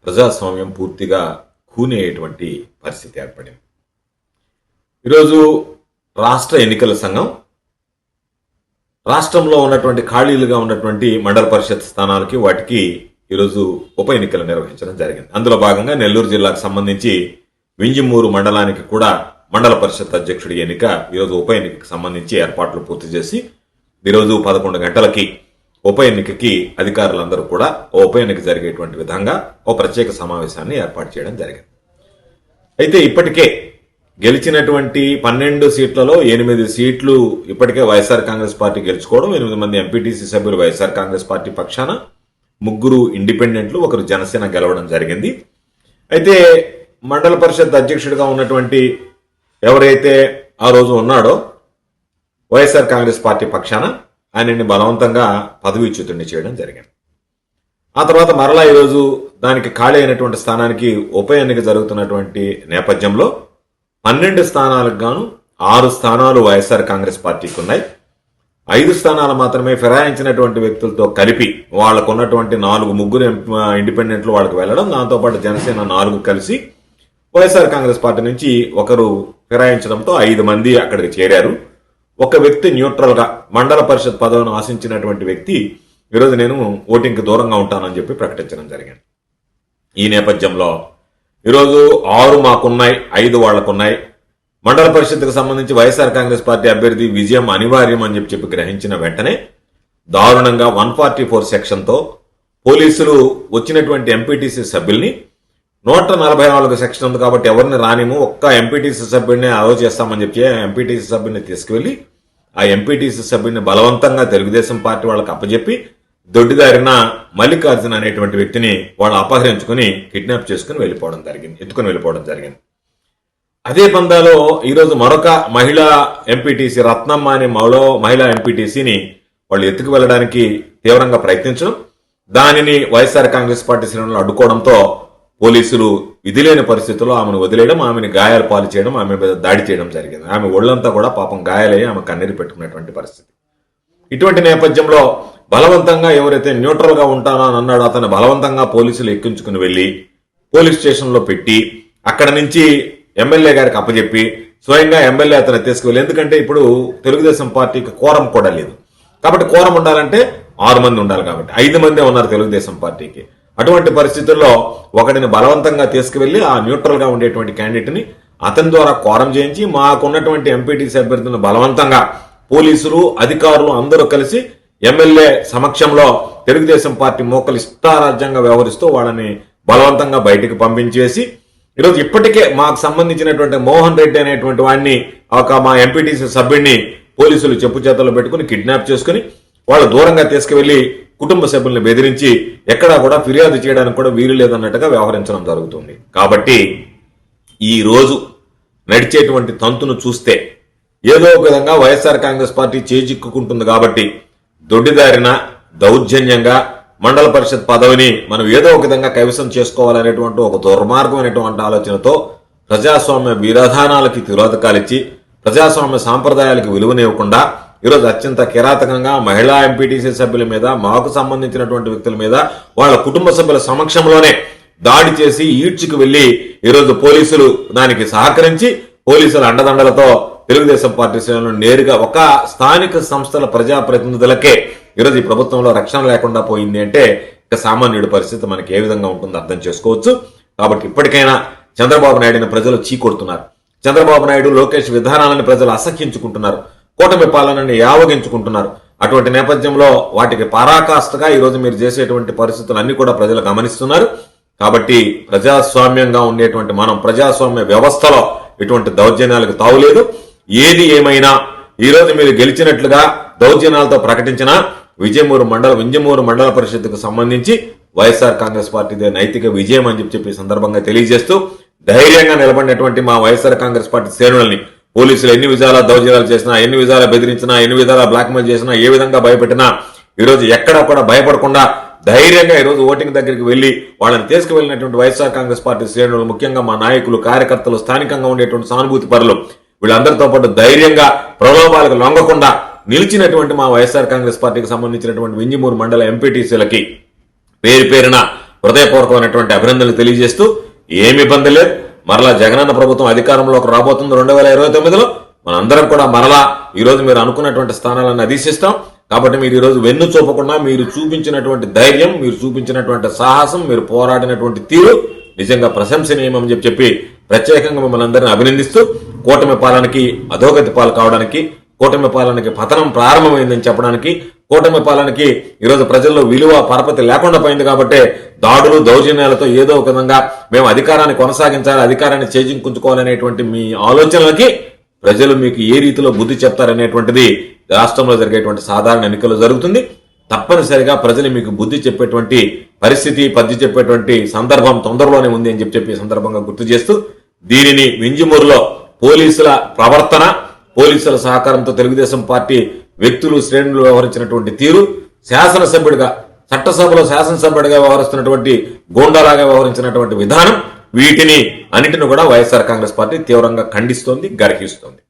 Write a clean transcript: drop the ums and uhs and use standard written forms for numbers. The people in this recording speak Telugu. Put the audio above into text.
ప్రజాస్వామ్యం పూర్తిగా కూనేటువంటి పరిస్థితి ఏర్పడింది. ఈరోజు రాష్ట్ర ఎన్నికల సంఘం రాష్ట్రంలో ఉన్నటువంటి ఖాళీలుగా ఉన్నటువంటి మండల పరిషత్ స్థానాలకి వాటికి ఈరోజు ఉప ఎన్నికలు నిర్వహించడం జరిగింది. అందులో భాగంగా నెల్లూరు జిల్లాకు సంబంధించి వింజమూరు మండలానికి కూడా మండల పరిషత్ అధ్యక్షుడి ఎన్నిక ఈరోజు ఉప ఎన్నికకు సంబంధించి ఏర్పాట్లు పూర్తి చేసి ఈరోజు 11 గంటలకి ఉప ఎన్నికకి అధికారులందరూ కూడా ఉప ఎన్నిక జరిగేటువంటి విధంగా ఓ ప్రత్యేక సమావేశాన్ని ఏర్పాటు చేయడం జరిగింది. అయితే ఇప్పటికే గెలిచినటువంటి 12 సీట్లలో 8 సీట్లు ఇప్పటికే వైఎస్ఆర్ కాంగ్రెస్ పార్టీ గెలుచుకోవడం, 8 మంది ఎంపీటీసీ సభ్యులు వైఎస్ఆర్ కాంగ్రెస్ పార్టీ పక్షాన, 3 ఇండిపెండెంట్లు, 1 జనసేన గెలవడం జరిగింది. అయితే మండల పరిషత్ అధ్యక్షుడిగా ఉన్నటువంటి ఎవరైతే ఆ రోజు ఉన్నాడో వైఎస్ఆర్ కాంగ్రెస్ పార్టీ పక్షాన ఆయనని బలవంతంగా పదవీచ్యుతుడిని చేయడం జరిగింది. ఆ తర్వాత మరలా ఈరోజు దానికి ఖాళీ అయినటువంటి స్థానానికి ఉప ఎన్నిక జరుగుతున్నటువంటి నేపథ్యంలో 12 స్థానాలకు గాను 6 స్థానాలు వైఎస్ఆర్ కాంగ్రెస్ పార్టీకి ఉన్నాయి. 5 స్థానాలు మాత్రమే ఫిరాయించినటువంటి వ్యక్తులతో కలిపి వాళ్ళకు ఉన్నటువంటి 3 ఇండిపెండెంట్లు వాళ్ళకి వెళ్లడం, దాంతోపాటు జనసేన 4 కలిసి వైఎస్ఆర్ కాంగ్రెస్ పార్టీ నుంచి 1 ఫిరాయించడంతో 5 మంది అక్కడికి చేరారు. ఒక వ్యక్తి న్యూట్రల్ గా మండల పరిషత్ పదవిని ఆశించినటువంటి వ్యక్తి ఈరోజు నేను ఓటింగ్కి దూరంగా ఉంటానని చెప్పి ప్రకటించడం జరిగింది. ఈ నేపథ్యంలో ఈరోజు 6 మాకున్నాయి, 5 వాళ్లకున్నాయి. మండల పరిషత్కు సంబంధించి వైఎస్ఆర్ కాంగ్రెస్ పార్టీ అభ్యర్థి విజయం అనివార్యం అని చెప్పి గ్రహించిన వెంటనే దారుణంగా 144 సెక్షన్తో పోలీసులు వచ్చినటువంటి ఎంపీటీసీ సభ్యుల్ని 144 సెక్షన్ ఉంది కాబట్టి ఎవరిని రానిము, ఒక్క ఎంపీటీసీ సభ్యుడిని అలౌ చేస్తామని చెప్పి ఎంపీటీసీ సభ్యుడిని తీసుకువెళ్లి ఆ ఎంపీటీసీ సభ్యుడిని బలవంతంగా తెలుగుదేశం పార్టీ వాళ్ళకి అప్పచెప్పి దొడ్డిదారిన మల్లికార్జున అనేటువంటి వ్యక్తిని వాళ్ళు అపహరించుకుని కిడ్నాప్ చేసుకుని ఎత్తుకుని వెళ్ళిపోవడం జరిగింది. అదే పందాలో ఈరోజు మరొక మహిళా ఎంపీటీసీ రత్నమ్మ అనే మహిళా ఎంపీటీసీని వాళ్ళు ఎత్తుకు వెళ్లడానికి తీవ్రంగా ప్రయత్నించడం, దానిని వైఎస్ఆర్ కాంగ్రెస్ పార్టీ శ్రేణులు అడ్డుకోవడంతో పోలీసులు విధిలేని పరిస్థితుల్లో ఆమెను వదిలేయడం, ఆమెను గాయాలు పాలు చేయడం, ఆమె మీద దాడి చేయడం జరిగింది. ఆమె ఒళ్లంతా కూడా పాపం గాయాలయ్యి ఆమె కన్నీరు పెట్టుకున్నటువంటి పరిస్థితి. ఇటువంటి నేపథ్యంలో బలవంతంగా ఎవరైతే న్యూట్రల్ గా ఉంటానో అని అన్నాడో అతను బలవంతంగా పోలీసులు ఎక్కించుకుని వెళ్లి పోలీస్ స్టేషన్ లో పెట్టి అక్కడ నుంచి ఎమ్మెల్యే గారికి అప్పచెప్పి స్వయంగా ఎమ్మెల్యే అతను తీసుకువెళ్ళి, ఎందుకంటే ఇప్పుడు తెలుగుదేశం పార్టీకి కోరం కూడా లేదు కాబట్టి, కోరం ఉండాలంటే 6 మంది ఉండాలి కాబట్టి 5 మందే ఉన్నారు తెలుగుదేశం పార్టీకి. అటువంటి పరిస్థితుల్లో ఒకటిని బలవంతంగా తీసుకువెళ్లి ఆ న్యూట్రల్ గా ఉండేటువంటి క్యాండిడేట్ ని అతని ద్వారా కోరం చేయించి మాకున్నటువంటి ఎంపీటీసీ అభ్యర్థులను బలవంతంగా పోలీసులు అధికారులు అందరూ కలిసి ఎమ్మెల్యే సమక్షంలో తెలుగుదేశం పార్టీ మోకలు ఇష్టారాజ్యంగా వ్యవహరిస్తూ వాళ్ళని బలవంతంగా బయటికి పంపించేసి ఈరోజు ఇప్పటికే మాకు సంబంధించినటువంటి మోహన్ రెడ్డి అనేటువంటి వాడిని మా ఎంపీటీసీ సభ్యుడిని పోలీసులు చెప్పు చేతల్లో పెట్టుకుని కిడ్నాప్ చేసుకుని వాళ్ళు దూరంగా తీసుకువెళ్లి కుటుంబ సభ్యుల్ని బెదిరించి ఎక్కడా కూడా ఫిర్యాదు చేయడానికి కూడా వీలు లేదన్నట్టుగా వ్యవహరించడం జరుగుతుంది. కాబట్టి ఈ రోజు నడిచేటువంటి తంతును చూస్తే ఏదో ఒక విధంగా వైఎస్ఆర్ కాంగ్రెస్ పార్టీ చేజిక్కుంటుంది కాబట్టి దొడ్డిదారిన దౌర్జన్యంగా మండల పరిషత్ పదవిని మనం ఏదో ఒక విధంగా కైవసం చేసుకోవాలనేటువంటి ఒక దుర్మార్గమైనటువంటి ఆలోచనతో ప్రజాస్వామ్య విధానాలకి తిరోధకాలిచ్చి ప్రజాస్వామ్య సాంప్రదాయాలకు విలువనివ్వకుండా ఈరోజు అత్యంత కిరాతకంగా మహిళా ఎంపీటీసీ సభ్యుల మీద, మాకు సంబంధించినటువంటి వ్యక్తుల మీద వాళ్ళ కుటుంబ సభ్యుల సమక్షంలోనే దాడి చేసి ఈడ్చుకు వెళ్లి ఈరోజు పోలీసులు దానికి సహకరించి పోలీసుల అండదండలతో తెలుగుదేశం పార్టీ శ్రేణులు నేరుగా ఒక స్థానిక సంస్థల ప్రజాప్రతినిధులకే ఈరోజు ఈ ప్రభుత్వంలో రక్షణ లేకుండా పోయింది అంటే ఇక సామాన్యుడి పరిస్థితి మనకి ఏ విధంగా ఉంటుందో అర్థం చేసుకోవచ్చు. కాబట్టి ఇప్పటికైనా చంద్రబాబు నాయుడుని ప్రజలు చీకొడుతున్నారు. చంద్రబాబు నాయుడు లోకేష్ విధానాలను ప్రజలు అసహ్యించుకుంటున్నారు, కూటమి పాలనని యావగించుకుంటున్నారు. అటువంటి నేపథ్యంలో వాటికి పరాకాష్ఠగా ఈరోజు మీరు చేసేటువంటి పరిస్థితులు అన్ని కూడా ప్రజలు గమనిస్తున్నారు. కాబట్టి ప్రజాస్వామ్యంగా ఉండేటువంటి మనం ప్రజాస్వామ్య వ్యవస్థలో ఇటువంటి దౌర్జన్యాలకు తావులేదు. ఏది ఏమైనా ఈరోజు మీరు గెలిచినట్లుగా దౌర్జన్యాలతో ప్రకటించిన వింజమూరు మండల పరిషత్తుకు సంబంధించి వైఎస్ఆర్ కాంగ్రెస్ పార్టీదే నైతిక విజయం అని చెప్పి సందర్భంగా తెలియజేస్తూ ధైర్యంగా నిలబడినటువంటి మా వైఎస్ఆర్ కాంగ్రెస్ పార్టీ శ్రేణులని పోలీసులు ఎన్ని విధాల దౌర్జన్యాలు చేసినా, ఎన్ని విధాల బెదిరించినా, ఎన్ని విధాల బ్లాక్మెయిల్ చేసినా, ఏ విధంగా భయపెట్టినా ఈరోజు ఎక్కడా కూడా భయపడకుండా ధైర్యంగా ఈరోజు ఓటింగ్ దగ్గరికి వెళ్లి వాళ్ళని తీసుకువెళ్ళినటువంటి వైఎస్ఆర్ కాంగ్రెస్ పార్టీ శ్రేణులు, ముఖ్యంగా మా నాయకులు, కార్యకర్తలు, స్థానికంగా ఉండేటువంటి సానుభూతి పరులు, వీళ్ళందరితో పాటు ధైర్యంగా ప్రలోభాలకు లొంగకుండా నిలిచినటువంటి మా వైఎస్ఆర్ కాంగ్రెస్ పార్టీకి సంబంధించినటువంటి వింజమూరు మండల ఎంపీటీసీలకి పేరు పేరున హృదయపూర్వకమైనటువంటి అభినందనలు తెలియజేస్తూ ఏమి ఇబ్బంది లేదు. మరలా జగనన్న ప్రభుత్వం అధికారంలోకి రాబోతుంది 2029లో. మనందరం కూడా మరలా ఈ రోజు మీరు అనుకున్నటువంటి స్థానాలను అధీశిస్తాం. కాబట్టి మీరు ఈ రోజు వెన్ను చూపకుండా మీరు చూపించినటువంటి ధైర్యం, మీరు చూపించినటువంటి సాహసం, మీరు పోరాడినటువంటి తీరు నిజంగా ప్రశంసనీయమని చెప్పి ప్రత్యేకంగా మిమ్మల్ని అందరినీ అభినందిస్తూ కూటమి పాలనకి అధోగతి పాలు కావడానికి, కూటమి పాలనకి పతనం ప్రారంభమైందని చెప్పడానికి, కూటమి పాలనకి ఈరోజు ప్రజల్లో విలువ పరపతి లేకుండా పోయింది కాబట్టి దాడులు దౌర్జన్యాలతో ఏదో ఒక విధంగా మేము అధికారాన్ని కొనసాగించాలి, అధికారాన్ని చేజించుకోవాలనేటువంటి మీ ఆలోచనలకి ప్రజలు మీకు ఏ రీతిలో బుద్ధి చెప్తారనేటువంటిది రాష్ట్రంలో జరిగేటువంటి సాధారణ ఎన్నికల్లో జరుగుతుంది. తప్పనిసరిగా ప్రజలు మీకు బుద్ధి చెప్పేటువంటి పరిస్థితి, పద్ది చెప్పేటువంటి సందర్భం తొందరలోనే ఉంది అని చెప్పి సందర్భంగా గుర్తు చేస్తూ దీనిని వింజమూరులో పోలీసుల ప్రవర్తన, పోలీసుల సహకారంతో తెలుగుదేశం పార్టీ వ్యక్తులు శ్రేణులు వ్యవహరించినటువంటి తీరు, శాసనసభ్యుడిగా చట్టసభలో శాసనసభ్యుడిగా వ్యవహరిస్తున్నటువంటి గోండాలాగా వ్యవహరించినటువంటి విధానం, వీటిని అన్నిటిని కూడా వైఎస్ఆర్ కాంగ్రెస్ పార్టీ తీవ్రంగా ఖండిస్తోంది, గర్హిస్తోంది.